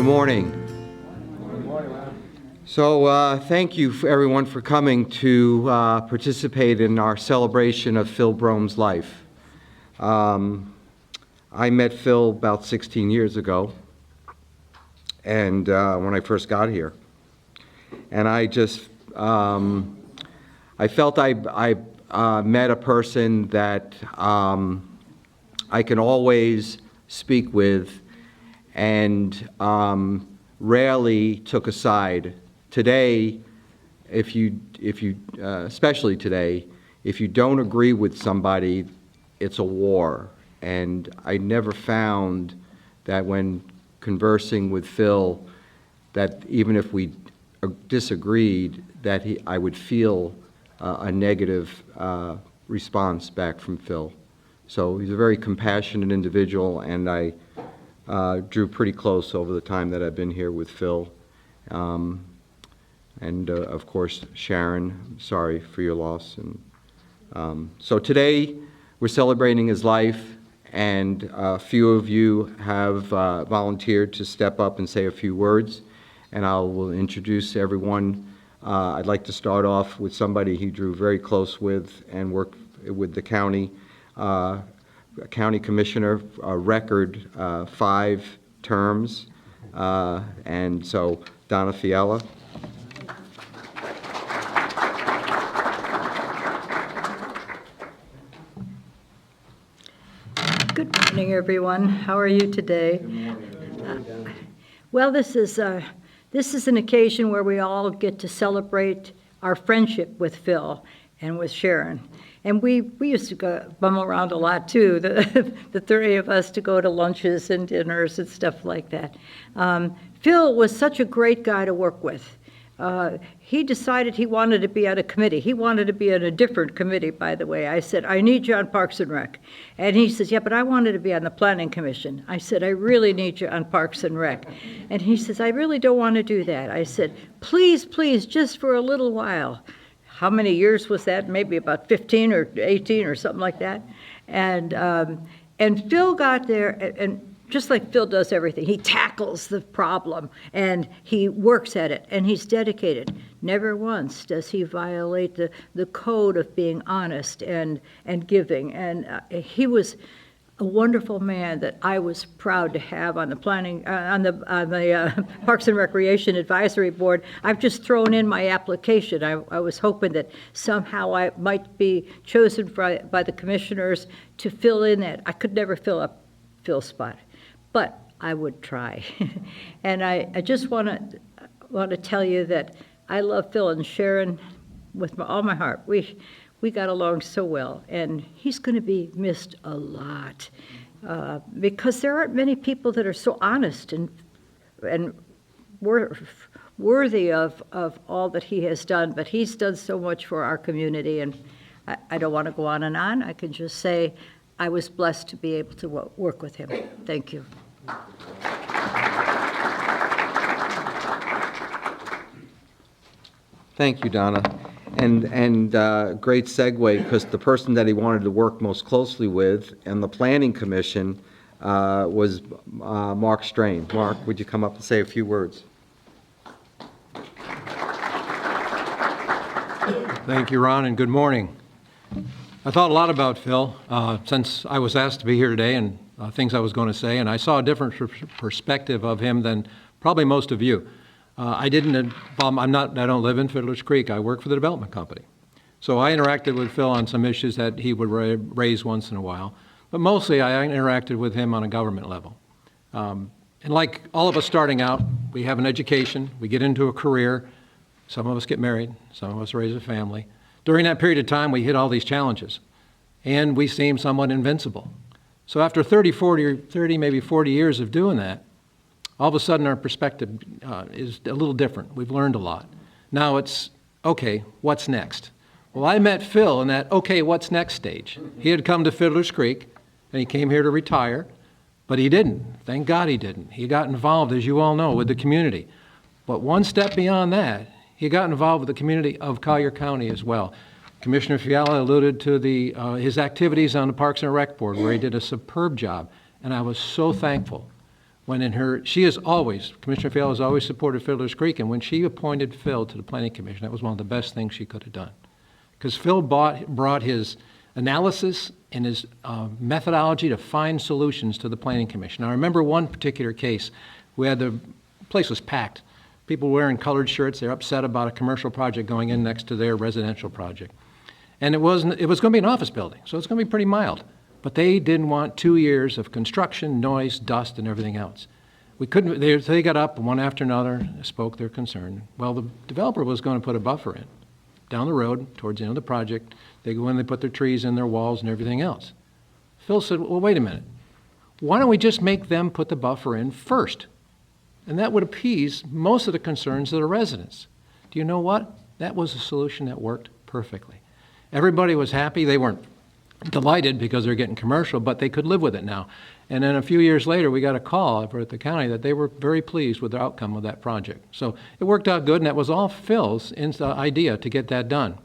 morning. So thank you everyone for coming to participate in our celebration of Phil Brougham's life. I met Phil about 16 years ago, and when I first got here. And I just, I felt I met a person that I can always speak with and rarely took a side. Today, if you especially today, if you don't agree with somebody, it's a war. And I never found that when conversing with Phil, that even if we disagreed, that I would feel a negative response back from Phil. So he's a very compassionate individual, and I drew pretty close over the time that I've been here with Phil. And of course, Sharon, I'm sorry for your loss. And so today, we're celebrating his life, and a few of you have volunteered to step up and say a few words, and I will introduce everyone. I'd like to start off with somebody he drew very close with and worked with the county. County Commissioner, a record 5 terms, and so Donna Fiala. Good morning, everyone. How are you today? Good morning. Well, this is an occasion where we all get to celebrate our friendship with Phil and with Sharon. And we used to go bum around a lot too, the 3 of us, to go to lunches and dinners and stuff like that. Phil was such a great guy to work with. He decided he wanted to be on a committee. He wanted to be on a different committee, by the way. I said, I need you on Parks and Rec. And he says, yeah, but I wanted to be on the Planning Commission. I said, I really need you on Parks and Rec. And he says, I really don't want to do that. I said, please, please, just for a little while. How many years was that? Maybe about 15 or 18 or something like that. And Phil got there, and just like Phil does everything, he tackles the problem and he works at it and he's dedicated. Never once does he violate the code of being honest and giving. And he was a wonderful man that I was proud to have on the Parks and Recreation Advisory Board. I've just thrown in my application. I was hoping that somehow I might be chosen by the commissioners to fill in that. I could never fill up Phil's spot, but I would try. And I just want to tell you that I love Phil and Sharon with all my heart. We got along so well, and he's going to be missed a lot because there aren't many people that are so honest and worthy of all that he has done. But he's done so much for our community, and I don't want to go on and on. I can just say I was blessed to be able to work with him. Thank you. Thank you, Donna. And great segue, because the person that he wanted to work most closely with and the Planning Commission was Mark Strain. Mark, would you come up and say a few words? Thank you, Ron, and good morning. I thought a lot about Phil since I was asked to be here today, and things I was going to say, and I saw a different perspective of him than probably most of you. I don't live in Fiddlers Creek. I work for the development company. So I interacted with Phil on some issues that he would raise once in a while, but mostly I interacted with him on a government level. And like all of us starting out, we have an education, we get into a career, some of us get married, some of us raise a family. During that period of time, we hit all these challenges, and we seem somewhat invincible. So after 30, maybe 40 years of doing that, all of a sudden our perspective is a little different. We've learned a lot. Now it's, okay, what's next? Well, I met Phil in that, okay, what's next stage. He had come to Fiddlers Creek, and he came here to retire, but he didn't. Thank God he didn't. He got involved, as you all know, with the community. But one step beyond that, he got involved with the community of Collier County as well. Commissioner Fiala alluded to his activities on the Parks and Rec Board, where he did a superb job, and I was so thankful when Commissioner Phil has always supported Fiddlers Creek, and when she appointed Phil to the Planning Commission, that was one of the best things she could have done. Because Phil brought his analysis and his methodology to find solutions to the Planning Commission. I remember one particular case. The place was packed. People wearing colored shirts. They're upset about a commercial project going in next to their residential project. And it was going to be an office building, so it's going to be pretty mild. But they didn't want 2 years of construction, noise, dust, and everything else. They got up one after another, spoke their concern. Well, the developer was going to put a buffer in down the road towards the end of the project. They go in, they put their trees in, their walls, and everything else. Phil said, well, wait a minute. Why don't we just make them put the buffer in first? And that would appease most of the concerns of the residents. Do you know what? That was a solution that worked perfectly. Everybody was happy. They weren't delighted because they're getting commercial, but they could live with it now. And then a few years later, we got a call over at the county that they were very pleased with the outcome of that project. So it worked out good, and that was all Phil's idea to get that done.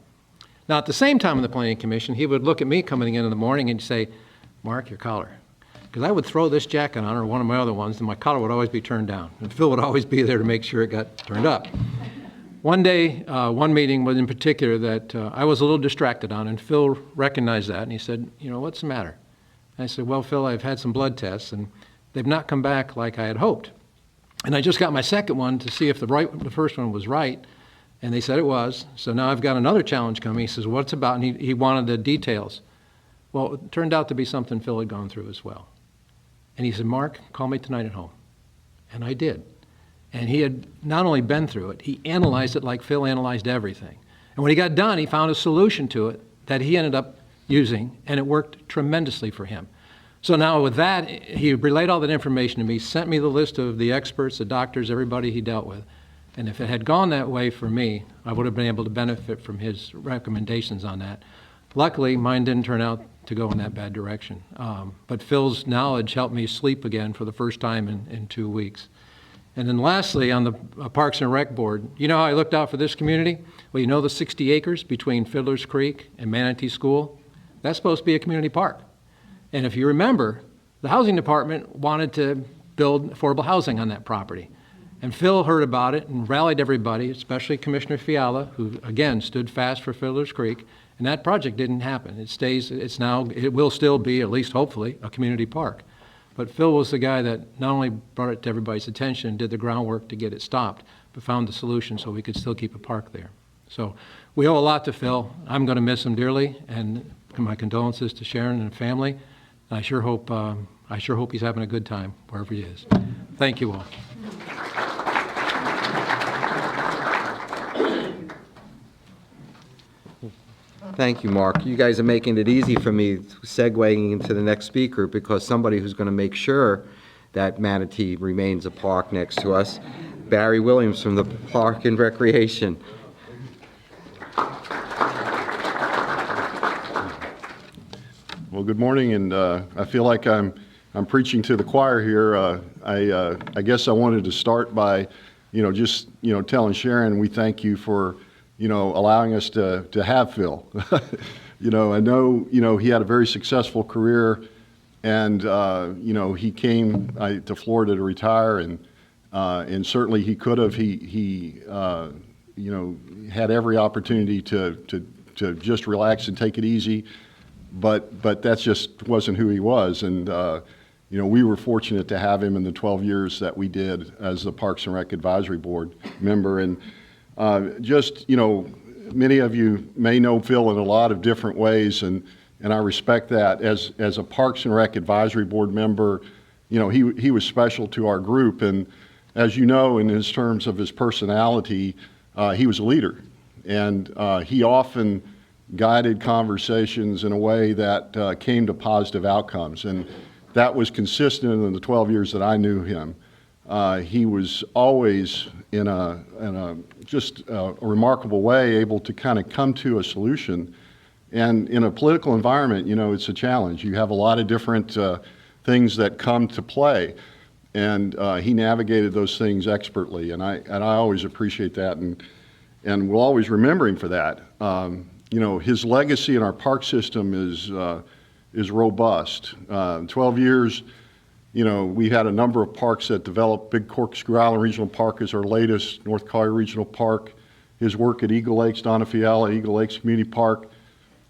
Now, at the same time in the Planning Commission, he would look at me coming in the morning and say, Mark, your collar. Because I would throw this jacket on, or one of my other ones, and my collar would always be turned down. And Phil would always be there to make sure it got turned up. One day, one meeting was in particular that I was a little distracted on, and Phil recognized that, and he said, what's the matter? And I said, well, Phil, I've had some blood tests, and they've not come back like I had hoped. And I just got my second one to see if the first one was right, and they said it was. So now I've got another challenge coming. He says, what's about? And he wanted the details. Well, it turned out to be something Phil had gone through as well. And he said, Mark, call me tonight at home. And I did. And he had not only been through it, he analyzed it like Phil analyzed everything. And when he got done, he found a solution to it that he ended up using, and it worked tremendously for him. So now with that, he relayed all that information to me, sent me the list of the experts, the doctors, everybody he dealt with. And if it had gone that way for me, I would have been able to benefit from his recommendations on that. Luckily, mine didn't turn out to go in that bad direction. But Phil's knowledge helped me sleep again for the first time in 2 weeks. And then lastly, on the Parks and Rec Board, you know how I looked out for this community? Well, you know the 60 acres between Fiddlers Creek and Manatee School? That's supposed to be a community park. And if you remember, the housing department wanted to build affordable housing on that property. And Phil heard about it and rallied everybody, especially Commissioner Fiala, who again stood fast for Fiddlers Creek, and that project didn't happen. It will still be, at least hopefully, a community park. But Phil was the guy that not only brought it to everybody's attention and did the groundwork to get it stopped, but found the solution so we could still keep a park there. So we owe a lot to Phil. I'm going to miss him dearly, and my condolences to Sharon and the family. I sure hope he's having a good time wherever he is. Thank you all. Thank you, Mark. You guys are making it easy for me segueing into the next speaker, because somebody who's going to make sure that Manatee remains a park next to us, Barry Williams from the Park and Recreation. Well, good morning, and I feel like I'm preaching to the choir here. I guess I wanted to start by, just telling Sharon we thank you for allowing us to have Phil. I know he had a very successful career, and he came to Florida to retire, and certainly he could have. He had every opportunity to just relax and take it easy. But that just wasn't who he was, and we were fortunate to have him in the 12 years that we did as the Parks and Rec Advisory Board member. And many of you may know Phil in a lot of different ways, and I respect that. As a Parks and Rec Advisory Board member, he was special to our group, and as you know, in his terms of his personality, he was a leader, and he often guided conversations in a way that came to positive outcomes, and that was consistent in the 12 years that I knew him. He was always in a remarkable way able to kind of come to a solution, and in a political environment, it's a challenge. You have a lot of different things that come to play, and he navigated those things expertly, and I always appreciate that, and we'll always remember him for that. His legacy in our park system is robust. 12 years, You know, we had a number of parks that developed. Big Corkscrew Island Regional Park is our latest, North Collier Regional Park. His work at Eagle Lakes, Doniphiala, Eagle Lakes Community Park.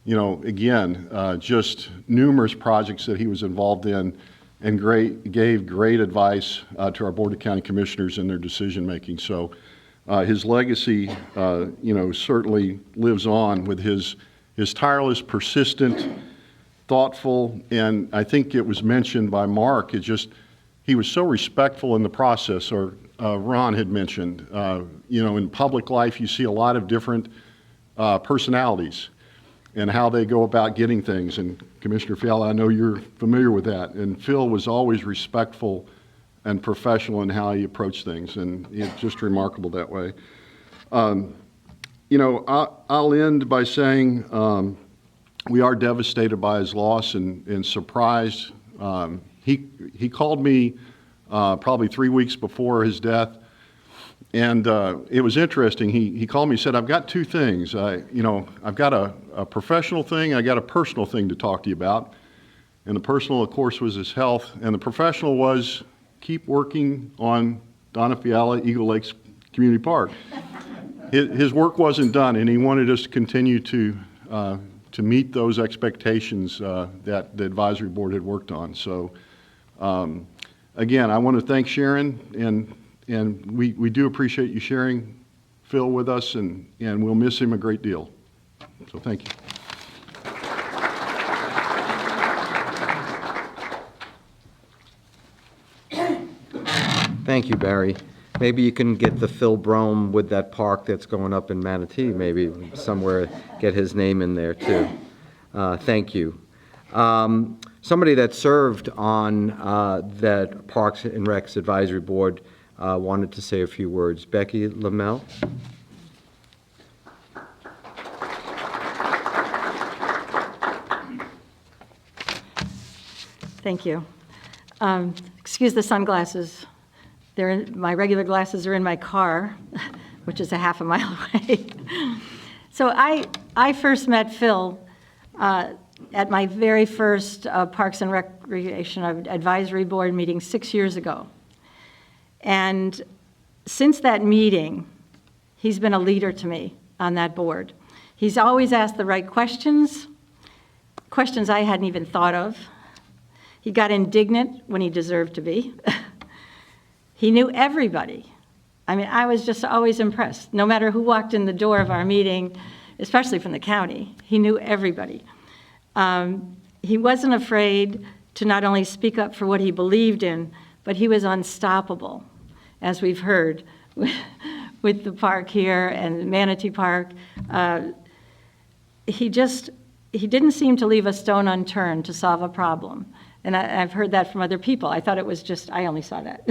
You know, again, just numerous projects that he was involved in, and gave great advice to our Board of County Commissioners in their decision making. So his legacy, you know, certainly lives on with his tireless, persistent, thoughtful, and I think it was mentioned by Mark, he was so respectful in the process, or Ron had mentioned, you know, in public life you see a lot of different personalities and how they go about getting things, and Commissioner Fiala, I know you're familiar with that, and Phil was always respectful and professional in how he approached things, and it's just remarkable that way. You know, I'll end by saying we are devastated by his loss and surprised. He called me probably 3 weeks before his death, and it was interesting. He called me and said, I've got two things. You know, I've got a professional thing, I got a personal thing to talk to you about. And the personal, of course, was his health, and the professional was keep working on Doniphiala Eagle Lakes Community Park. His work wasn't done, and he wanted us to continue to meet those expectations that the advisory board had worked on. So, again, I want to thank Sharon, and we do appreciate you sharing Phil with us, and we'll miss him a great deal. So thank you. Thank you, Barry. Maybe you can get the Phil Brougham with that park that's going up in Manatee, maybe somewhere, get his name in there too. Thank you. Somebody that served on that Parks and Recs Advisory Board wanted to say a few words. Becky Lamel. Thank you. Excuse the sunglasses. My regular glasses are in my car, which is a half a mile away. So I first met Phil at my very first Parks and Recreation Advisory Board meeting 6 years ago. And since that meeting, he's been a leader to me on that board. He's always asked the right questions I hadn't even thought of. He got indignant when he deserved to be. He knew everybody. I mean, I was just always impressed. No matter who walked in the door of our meeting, especially from the county, he knew everybody. He wasn't afraid to not only speak up for what he believed in, but he was unstoppable, as we've heard with the park here and Manatee Park. He didn't seem to leave a stone unturned to solve a problem. And I've heard that from other people. I thought it was just, I only saw that.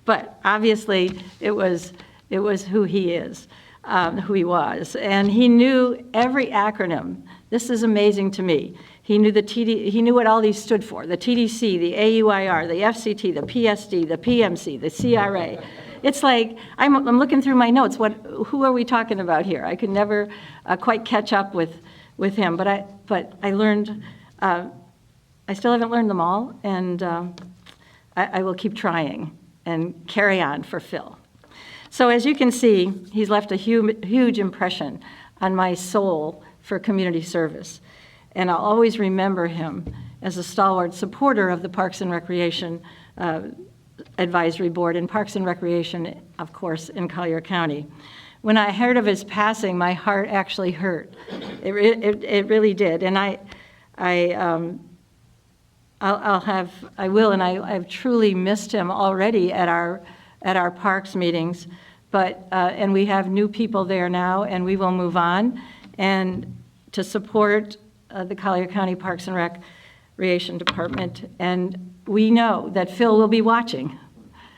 But obviously, it was who he is, who he was. And he knew every acronym. This is amazing to me. He knew he knew what all these stood for: the TDC, the AUIR, the FCT, the PSD, the PMC, the CRA. It's like, I'm looking through my notes. Who are we talking about here? I could never quite catch up with him, but I learned. I still haven't learned them all, and I will keep trying and carry on for Phil. So as you can see, he's left a huge impression on my soul for community service, and I'll always remember him as a stalwart supporter of the Parks and Recreation Advisory Board and Parks and Recreation, of course, in Collier County. When I heard of his passing, my heart actually hurt. It really did, and I've truly missed him already at our parks meetings, but and we have new people there now, and we will move on and to support the Collier County Parks and Recreation Department, and we know that Phil will be watching,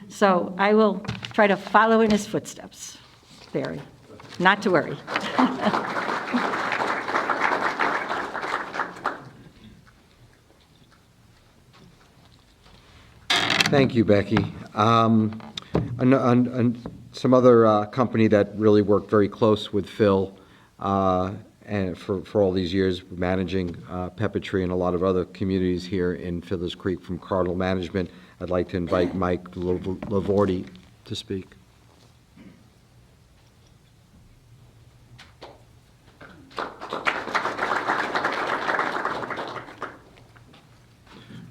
so I will try to follow in his footsteps. Barry, not to worry. Thank you, Becky. Some other company that really worked very close with Phil and for all these years managing Pepper Tree and a lot of other communities here in Fiddlers Creek from Cardinal Management. I'd like to invite Mike Lavorti to speak.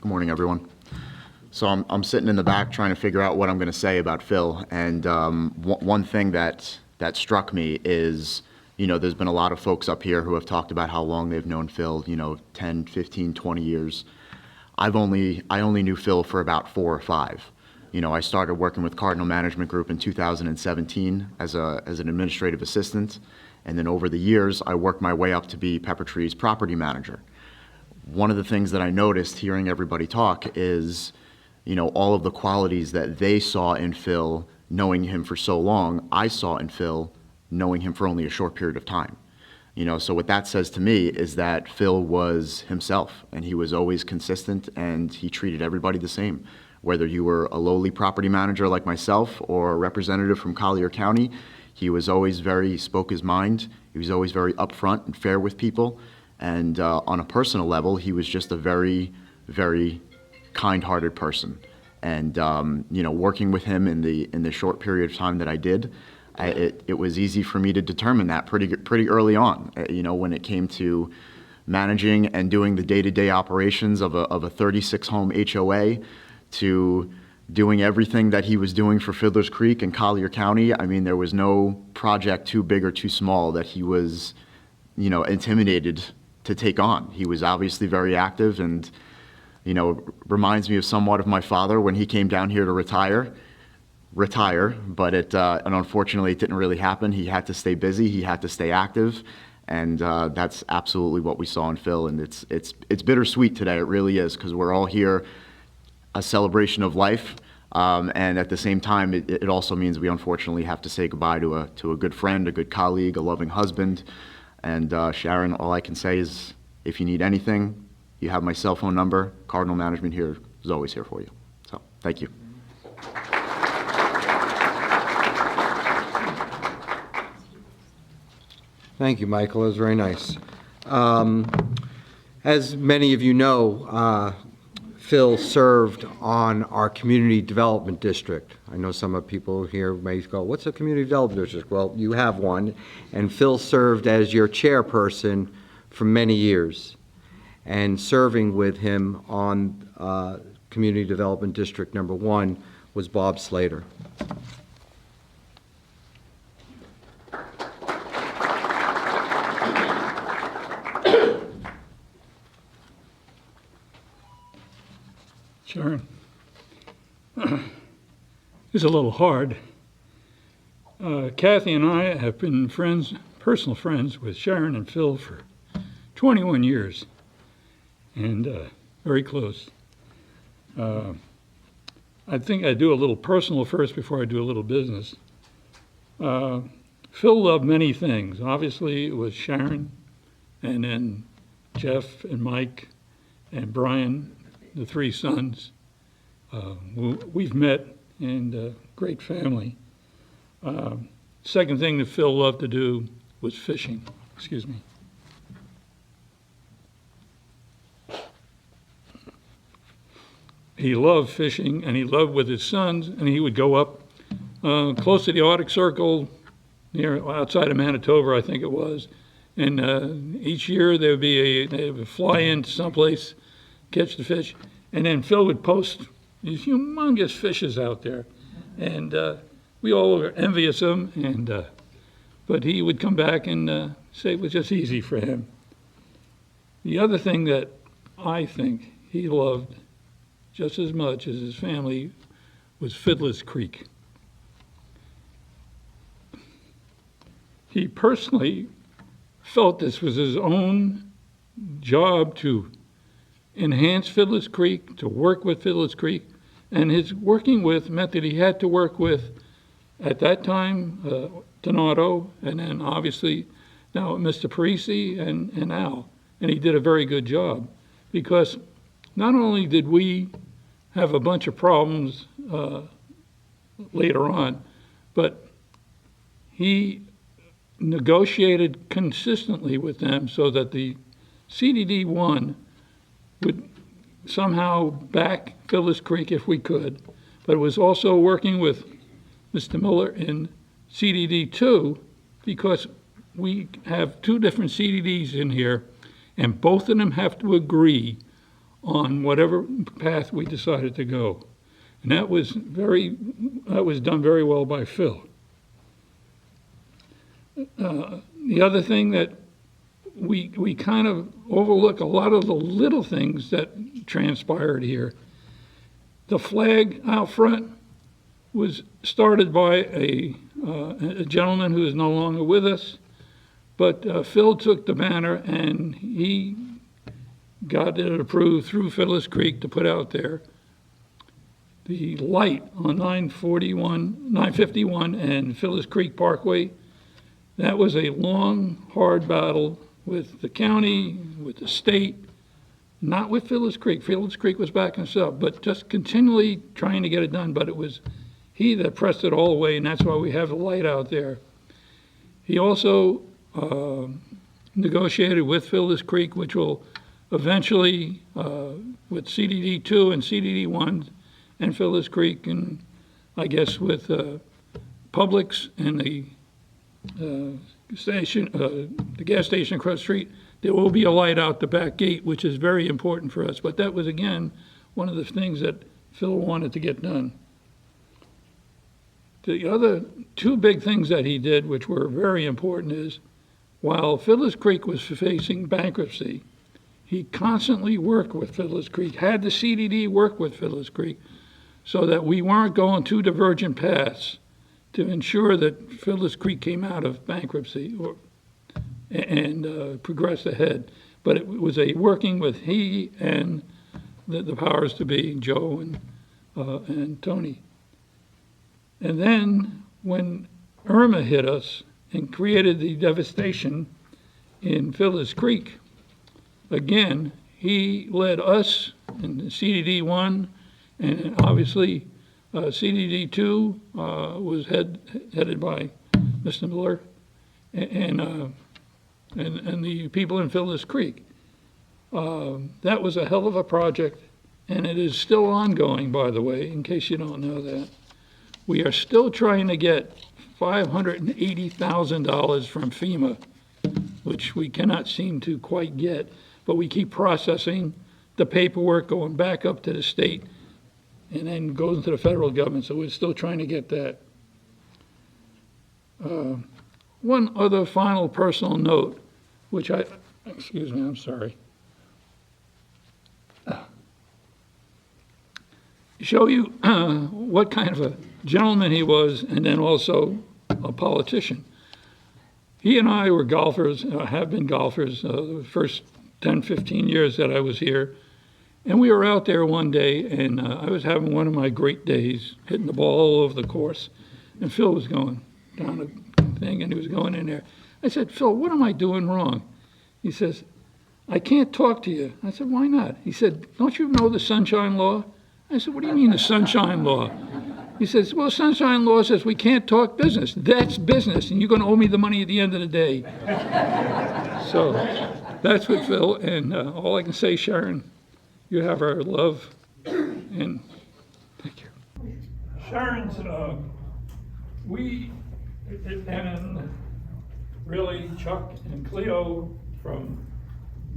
Good morning, everyone. So I'm sitting in the back trying to figure out what I'm going to say about Phil, and one thing that struck me is, you know, there's been a lot of folks up here who have talked about how long they've known Phil, you know, 10, 15, 20 years. I only knew Phil for about 4 or 5. You know, I started working with Cardinal Management Group in 2017 as an administrative assistant, and then over the years, I worked my way up to be Pepper Tree's property manager. One of the things that I noticed hearing everybody talk is, you know, all of the qualities that they saw in Phil, knowing him for so long, I saw in Phil, knowing him for only a short period of time. You know, so what that says to me is that Phil was himself, and he was always consistent, and he treated everybody the same. Whether you were a lowly property manager like myself or a representative from Collier County, he was always he spoke his mind. He was always very upfront and fair with people. And on a personal level, he was just a very, very kind-hearted person. And you know, working with him in the short period of time that I did, it was easy for me to determine that pretty early on. You know, when it came to managing and doing the day-to-day operations of a 36-home HOA, to doing everything that he was doing for Fiddlers Creek and Collier County. I mean, there was no project too big or too small that he was, you know, intimidated to take on. He was obviously very active, and, you know, reminds me of somewhat of my father when he came down here to retire, but and unfortunately it didn't really happen. He had to stay busy, he had to stay active, and that's absolutely what we saw in Phil. And it's bittersweet today, it really is, because we're all here, a celebration of life, and at the same time, it also means we unfortunately have to say goodbye to a good friend, a good colleague, a loving husband. And Sharon, all I can say is, if you need anything, you have my cell phone number. Cardinal Management here is always here for you. So, thank you. Thank you, Michael. That was very nice. As many of you know, Phil served on our community development district. I know some of people here may go, what's a community development district? Well, you have one, and Phil served as your chairperson for many years. And serving with him on Community Development District number 1 was Bob Slater. Sharon, it's a little hard. Kathy and I have been personal friends with Sharon and Phil for 21 years, and very close. I think I do a little personal first before I do a little business. Phil loved many things. Obviously, it was Sharon, and then Jeff and Mike and Brian, the 3 sons. We've met, and great family. Second thing that Phil loved to do was fishing. Excuse me. He loved fishing, and he loved with his sons, and he would go up close to the Arctic Circle, outside of Manitoba, I think it was. And each year they would fly in someplace, catch the fish, and then Phil would post these humongous fishes out there, and we all were envious of him. And but he would come back and say it was just easy for him. The other thing that I think he loved just as much as his family was Fiddlers Creek. He personally felt this was his own job to enhance Fiddlers Creek, to work with Fiddlers Creek, and his working with meant that he had to work with, at that time, Donato, and then obviously now Mr. Parisi and Al, and he did a very good job, because not only did we have a bunch of problems later on, but he negotiated consistently with them so that the CDD 1 would somehow back Phyllis Creek if we could, but it was also working with Mr. Miller in CDD 2 because we have two different CDDs in here, and both of them have to agree on whatever path we decided to go. And that was done very well by Phil. The other thing that we kind of overlook a lot of the little things that transpired here. The flag out front was started by a gentleman who is no longer with us, but Phil took the banner and he got it approved through Phyllis Creek to put out there. The light on 951 and Phyllis Creek Parkway, that was a long, hard battle with the county, with the state, not with Phyllis Creek. Phyllis Creek was backing us up, but just continually trying to get it done. But it was he that pressed it all the way, and that's why we have the light out there. He also negotiated with Phyllis Creek, which will eventually, with CDD 2 and CDD 1 and Phyllis Creek, and I guess with Publix and the gas station across the street, there will be a light out the back gate, which is very important for us. But that was, again, one of the things that Phil wanted to get done. The other two big things that he did, which were very important, is while Phyllis Creek was facing bankruptcy, he constantly worked with Phyllis Creek, had the CDD work with Phyllis Creek, so that we weren't going two divergent paths to ensure that Phyllis Creek came out of bankruptcy and progressed ahead. But it was a working with he and the powers to be, Joe and Tony. And then when Irma hit us and created the devastation in Phyllis Creek, again, he led us in CDD 1, and obviously CDD 2 was headed by Mr. Miller and the people in Phyllis Creek. That was a hell of a project, and it is still ongoing, by the way, in case you don't know that. We are still trying to get $580,000 from FEMA, which we cannot seem to quite get, but we keep processing the paperwork going back up to the state and then goes into the federal government, so we're still trying to get that. One other final personal note, which excuse me, I'm sorry. Show you what kind of a gentleman he was, and then also a politician. He and I were golfers, have been golfers, the first 10, 15 years that I was here. And we were out there one day, and I was having one of my great days, hitting the ball all over the course. And Phil was going down a thing, and he was going in there. I said, Phil, what am I doing wrong? He says, I can't talk to you. I said, why not? He said, don't you know the Sunshine Law? I said, what do you mean the Sunshine Law? He says, well, Sunshine Law says we can't talk business. That's business, and you're going to owe me the money at the end of the day. So that's what Phil, and all I can say, Sharon, you have our love, and thank you. Sharon's, and really Chuck and Cleo from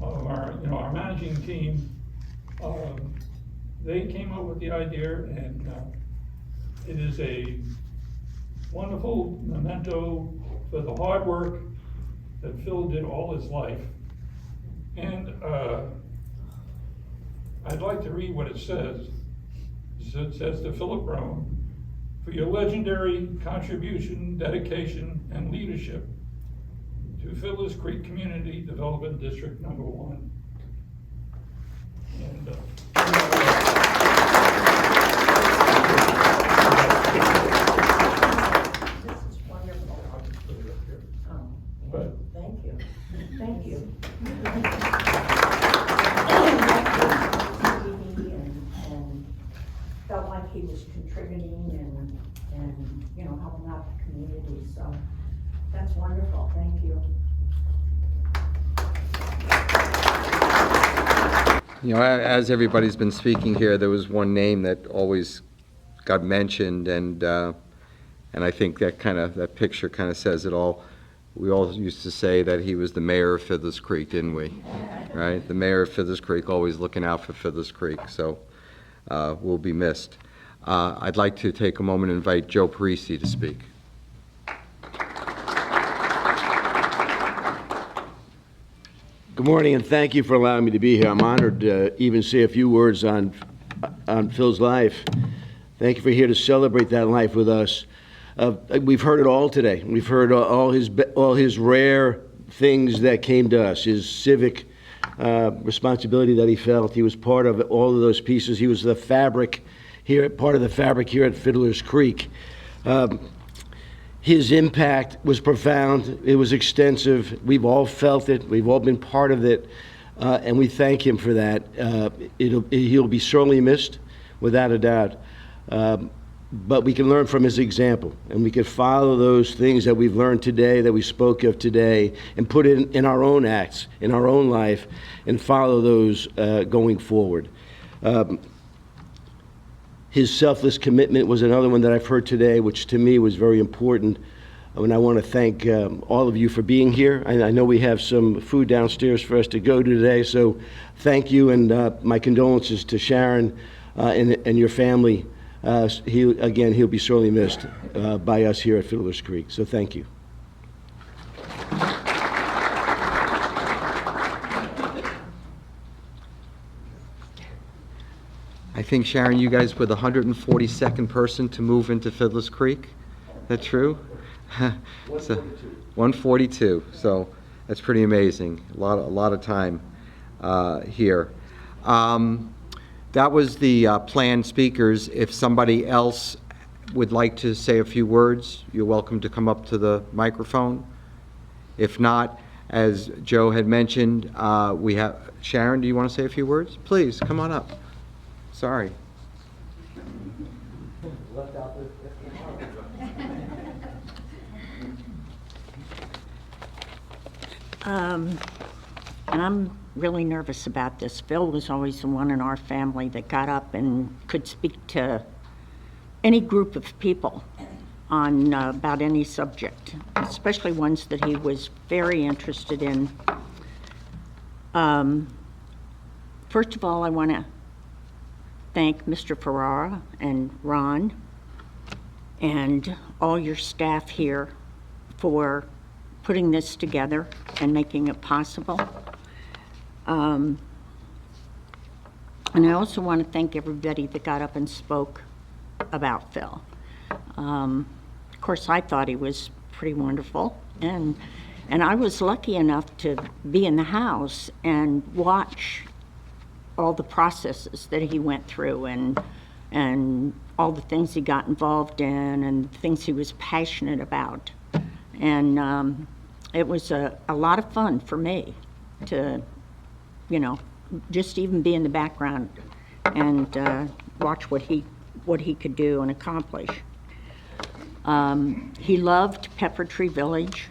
our managing team, they came up with the idea, and it is a wonderful memento for the hard work that Phil did all his life. And I'd like to read what it says. It says to Phillip Brougham, for your legendary contribution, dedication, and leadership to Phyllis Creek Community Development District Number 1. And this is wonderful. But Thank you. Thank you. And felt like he was contributing and helping out the community. So That's wonderful, thank you. You know, as everybody's been speaking here, there was one name that always got mentioned, and I think that picture kind of says it all. We all used to say that he was the mayor of Fiddlers Creek, didn't we? Right? The mayor of Fiddlers Creek, always looking out for Fiddlers Creek, so will be missed. I'd like to take a moment and invite Joe Parisi to speak. Good morning, and thank you for allowing me to be here. I'm honored to even say a few words on Phil's life. Thank you for here to celebrate that life with us. We've heard it all today. We've heard all his rare things that came to us, his civic responsibility that he felt. He was part of all of those pieces. He was the fabric here, part of the fabric here at Fiddlers Creek. His impact was profound. It was extensive. We've all felt it. We've all been part of it, and we thank him for that. He'll be sorely missed, without a doubt. But we can learn from his example, and we can follow those things that we've learned today, that we spoke of today, and put it in our own acts, in our own life, and follow those going forward. His selfless commitment was another one that I've heard today, which to me was very important. And I want to thank all of you for being here. I know we have some food downstairs for us to go to today, so thank you, and my condolences to Sharon and your family. He'll be sorely missed by us here at Fiddlers Creek, so thank you. I think, Sharon, you guys were the 142nd person to move into Fiddlers Creek. That true? 142. So that's pretty amazing. A lot of time here. That was the planned speakers. If somebody else would like to say a few words, you're welcome to come up to the microphone. If not, as Joe had mentioned, we have Sharon. Do you want to say a few words? Please come on up. Sorry. And I'm really nervous about this. Phil was always the one in our family that got up and could speak to any group of people on about any subject, especially ones that he was very interested in. First of all, I want to thank Mr. Ferrara and Ron and all your staff here for putting this together and making it possible. And I also want to thank everybody that got up and spoke about Phil. Of course, I thought he was pretty wonderful, and I was lucky enough to be in the house and watch all the processes that he went through, and all the things he got involved in, and things he was passionate about. And it was a lot of fun for me to, just even be in the background and watch what he could do and accomplish. He loved Pepper Tree Village,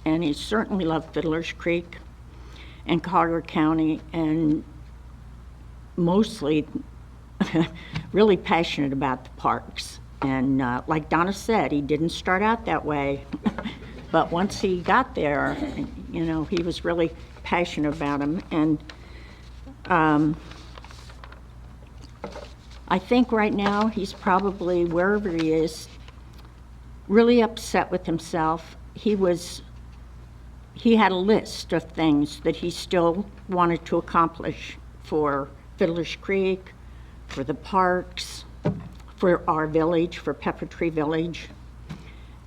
and he certainly loved Fiddlers Creek and Collier County, and mostly really passionate about the parks. And like Donna said, he didn't start out that way, but once he got there, he was really passionate about them. And I think right now he's probably, wherever he is, really upset with himself. He had a list of things that he still wanted to accomplish for Fiddlers Creek, for the parks, for our village, for Pepper Tree Village.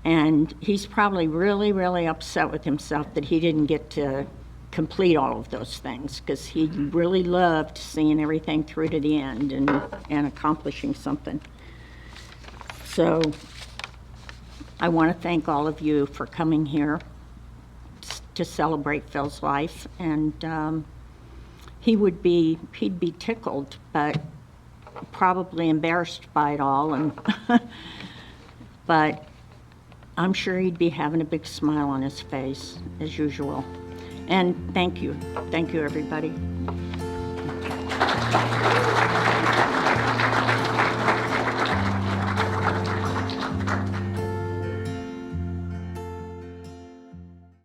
And he's probably really, really upset with himself that he didn't get to complete all of those things, because he really loved seeing everything through to the end and accomplishing something. So I want to thank all of you for coming here to celebrate Phil's life. And he'd be tickled, but probably embarrassed by it all. And but I'm sure he'd be having a big smile on his face, as usual. And thank you. Thank you, everybody.